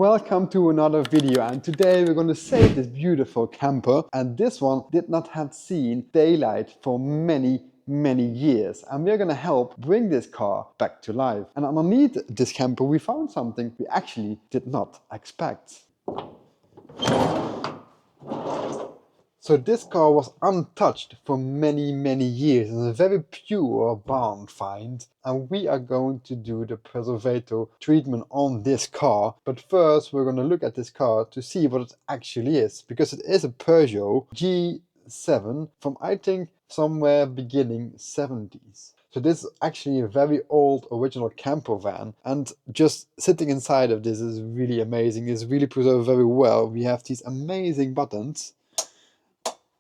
welcome to another video, and today we're going to save this beautiful camper, and this one did not have seen daylight for many years, and we're going to help bring this car back to life. And underneath this camper we found something we actually did not expect. So this car was untouched for many years. It's a very pure barn find, and we are going to do the preservator treatment on this car. But first we're going to look at this car to see what it actually is, because it is a Peugeot J7 from, I think, somewhere beginning 70s. So this is actually a very old original camper van, and just sitting inside of this is really amazing. It's really preserved very well. We have these amazing buttons.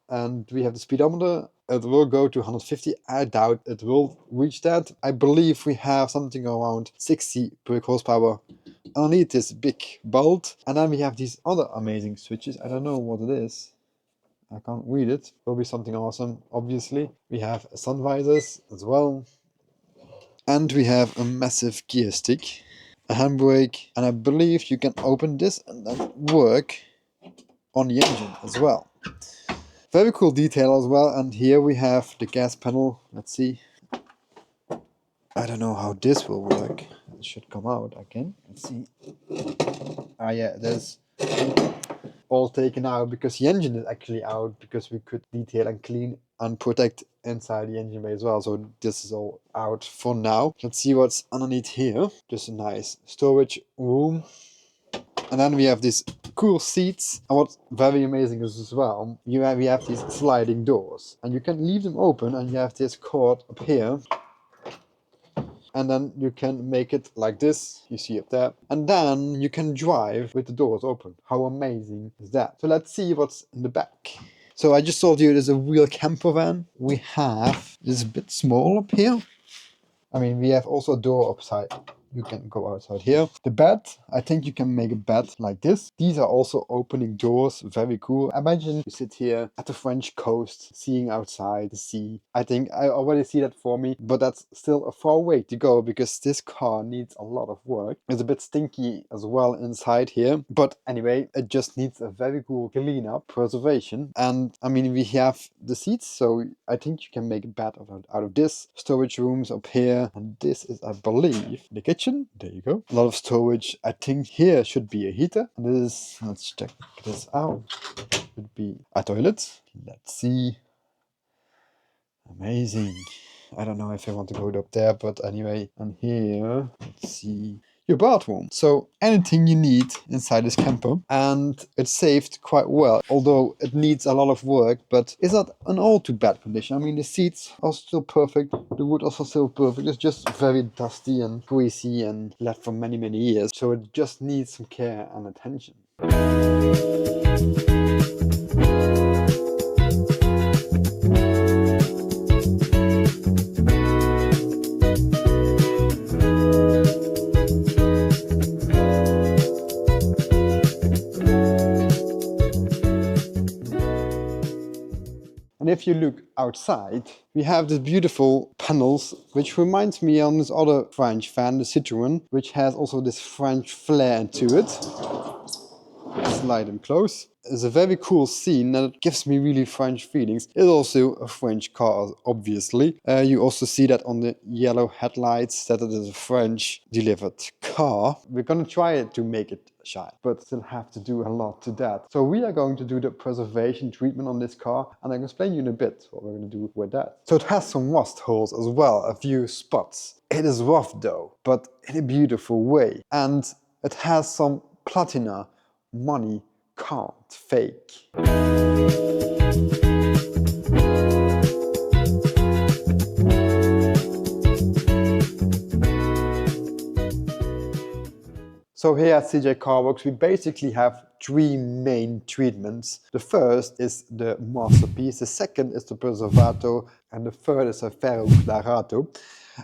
And we have the speedometer. It will go to 150. I doubt it will reach that. I believe we have something around 60 brake horsepower underneath this big bolt. And then we have these other amazing switches. I don't know what it is. I can't read it. Will be something awesome, obviously. We have sun visors as well. And we have a massive gear stick, a handbrake, and I believe you can open this and then work on the engine as well. Very cool detail as well. And here we have the gas panel. Let's see. I don't know how this will work. It should come out again. Let's see. Ah yeah, there's all taken out because the engine is actually out, because we could detail and clean and protect inside the engine bay as well. So this is all out for now. Let's see what's underneath here. Just a nice storage room. And then we have these cool seats, and what's very amazing is as well, we have these sliding doors, and you can leave them open, and you have this cord up here, and then you can make it like this, you see up there, and then you can drive with the doors open. How amazing is that? So let's see what's in the back. So I just told you it is a real camper van. We have this bit small up here. I mean, we have also a door upside. You can go outside here. The bed, I think you can make a bed like this. These are also opening doors, very cool. Imagine you sit here at the French coast, seeing outside the sea. I think I already see that for me, but that's still a far way to go, because this car needs a lot of work. It's a bit stinky as well inside here, but anyway, it just needs a very cool cleanup, preservation. And I mean, we have the seats, so I think you can make a bed out of this. Storage rooms up here, and this is, I believe, the kitchen. There you go. A lot of storage. I think here should be a heater. This is, let's check this out. Should be a toilet. Let's see. Amazing. I don't know if I want to go up there, but anyway. And here, let's see, your bathroom. So anything you need inside this camper, and it's saved quite well, although it needs a lot of work, but it's not an all too bad condition. I mean, the seats are still perfect, the wood also still perfect. It's just very dusty and greasy and left for many years, so it just needs some care and attention. And if you look outside, we have these beautiful panels, which reminds me on this other French van, the Citroën, which has also this French flair into it. Slide them close. It's a very cool scene, and it gives me really French feelings. It's also a French car, obviously. You also see that on the yellow headlights, that it is a French delivered car. We're gonna try to make it shine, but still have to do a lot to that. So we are going to do the preservation treatment on this car, and I'll explain you in a bit what we're gonna do with that. So it has some rust holes as well, a few spots. It is rough though, but in a beautiful way. And it has some patina money can't fake. So here at CG Carworks, we basically have three main treatments. The first is the masterpiece, the second is the preservato, and the third is a ferro clarato.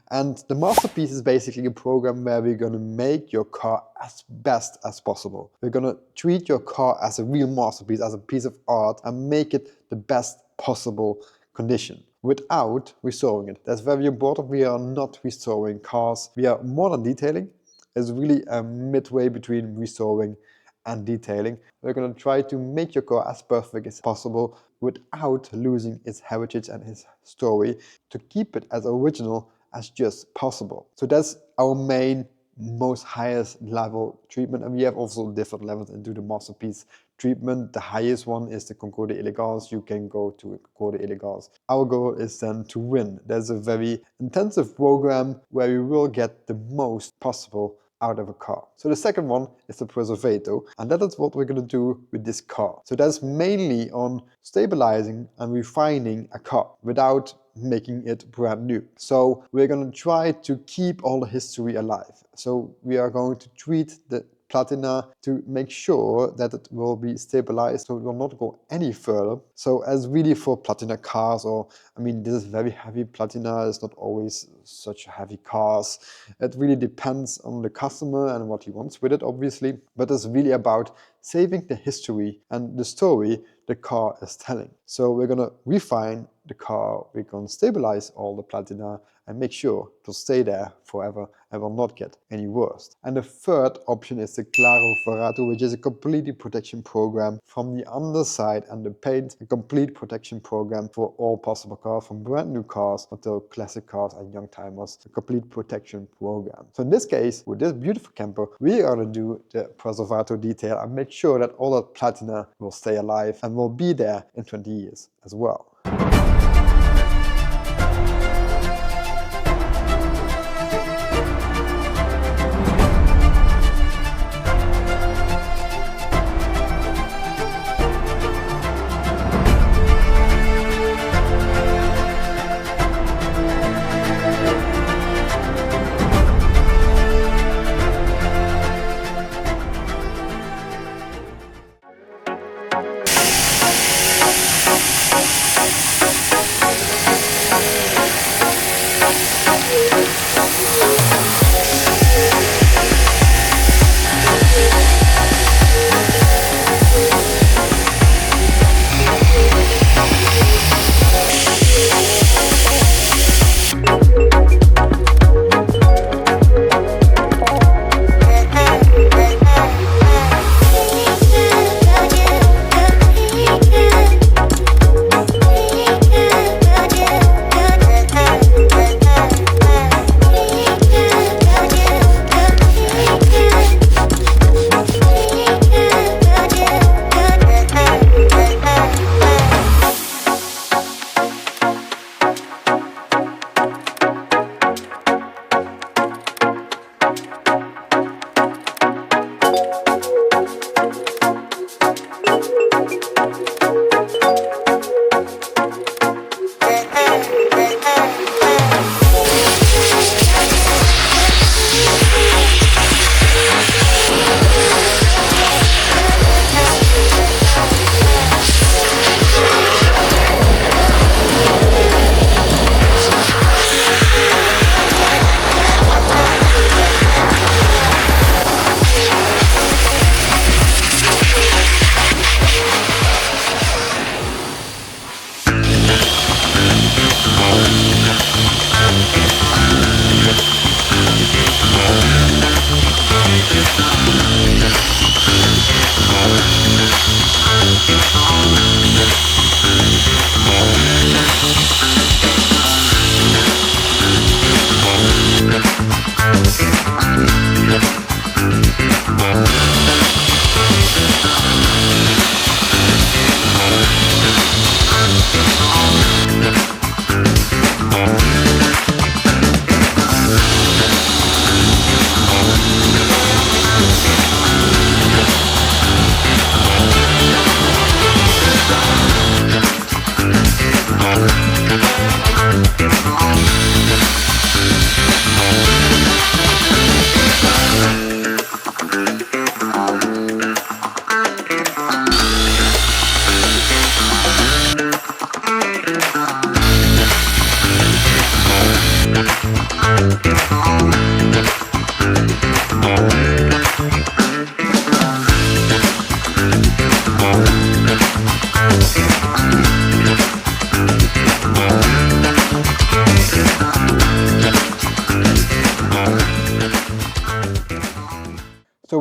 And the masterpiece is basically a program where we're going to make your car as best as possible. We're going to treat your car as a real masterpiece, as a piece of art, and make it the best possible condition without restoring it. That's very important. We are not restoring cars. We are more than detailing. It's really a midway between restoring and detailing. We're going to try to make your car as perfect as possible without losing its heritage and its story, to keep it as original as just possible. So that's our main, most highest level treatment, and we have also different levels into the masterpiece treatment. The highest one is the Concorde Elegance. You can go to Concorde Elegance. Our goal is then to win. There's a very intensive program where we will get the most possible out of a car. So the second one is the Preservato, and that is what we're going to do with this car. So that's mainly on stabilizing and refining a car without making it brand new. So we're going to try to keep all the history alive. So we are going to treat the patina to make sure that it will be stabilized, so it will not go any further. So as really for patina cars, or I mean, this is very heavy patina, it's not always such heavy cars. It really depends on the customer and what he wants with it, obviously, but it's really about saving the history and the story the car is telling. So we're gonna refine the car, we're gonna stabilize all the patina and make sure to stay there forever and will not get any worse. And the third option is the Claro Ferrato, which is a complete protection program from the underside and the paint, a complete protection program for all possible cars, from brand new cars until classic cars and young timers, a complete protection program. So in this case, with this beautiful camper, we are going to do the Preservato detail and make sure that all that patina will stay alive and will be there in 20 years as well.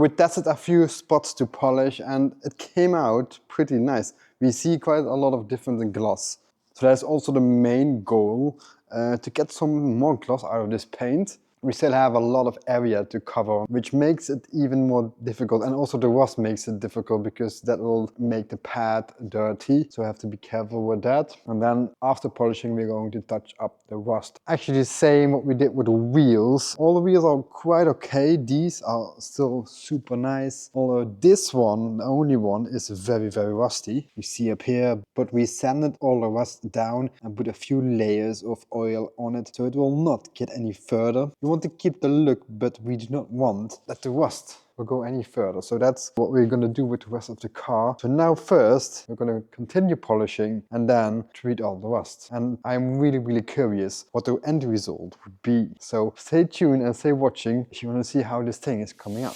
we tested a few spots to polish and it came out pretty nice. We see quite a lot of difference in gloss. So that's also the main goal, to get some more gloss out of this paint. We still have a lot of area to cover, which makes it even more difficult, and also the rust makes it difficult because that will make the pad dirty, so I have to be careful with that. And then after polishing we're going to touch up the rust. Actually the same what we did with the wheels. All the wheels are quite okay, these are still super nice, although this one, the only one, is very rusty. You see up here, but we sanded all the rust down and put a few layers of oil on it so it will not get any further. We want to keep the look, but we do not want that the rust will go any further. So that's what we're going to do with the rest of the car. So now first we're going to continue polishing and then treat all the rust. And I'm really curious what the end result would be. So stay tuned and stay watching if you want to see how this thing is coming out.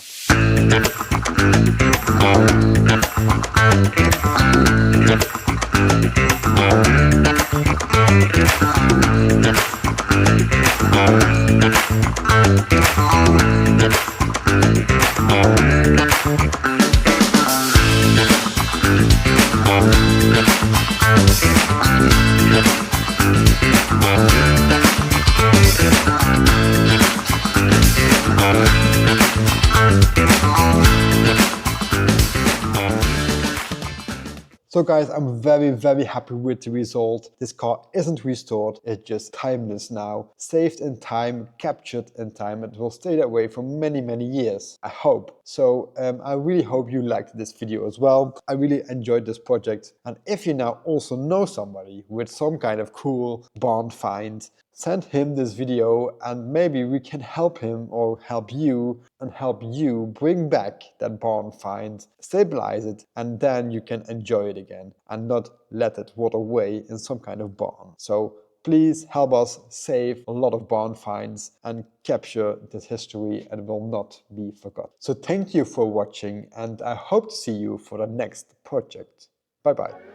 So guys, I'm very happy with the result. This car isn't restored, it's just timeless now. Saved in time, captured in time. It will stay that way for many years, I hope. So I really hope you liked this video as well. I really enjoyed this project. And if you now also know somebody with some kind of cool barn find, send him this video and maybe we can help him or help you and help you bring back that barn find, stabilize it, and then you can enjoy it again and not let it rot away in some kind of barn. So please help us save a lot of barn finds and capture this history, and it will not be forgotten. So thank you for watching and I hope to see you for the next project. Bye bye.